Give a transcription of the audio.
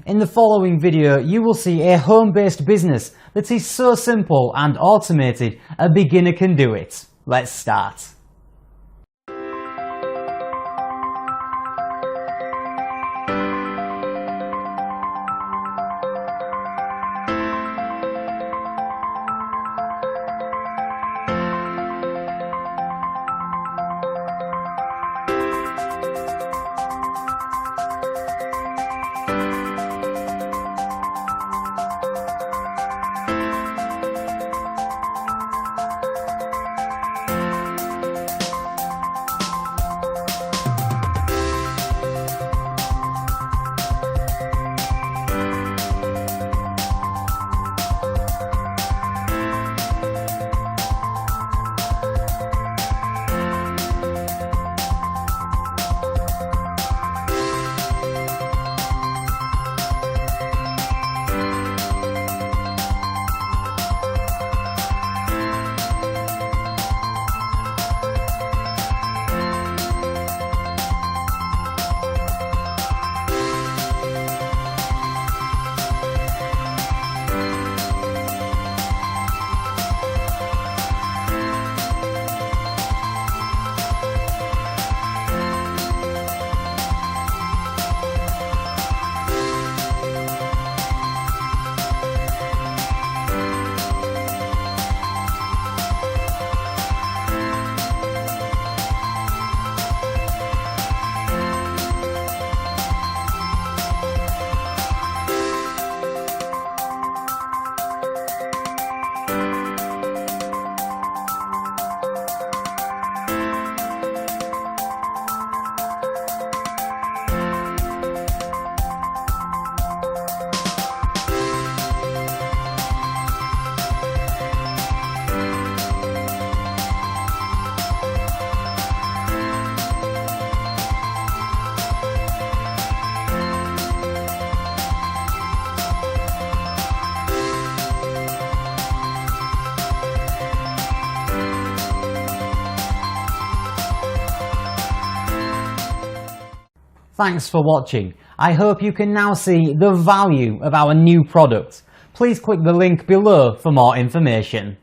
In the following video, you will see a home-based business that is so simple and automated, a beginner can do it. Let's start. Thanks for watching. I hope you can now see the value of our new product. Please click the link below for more information.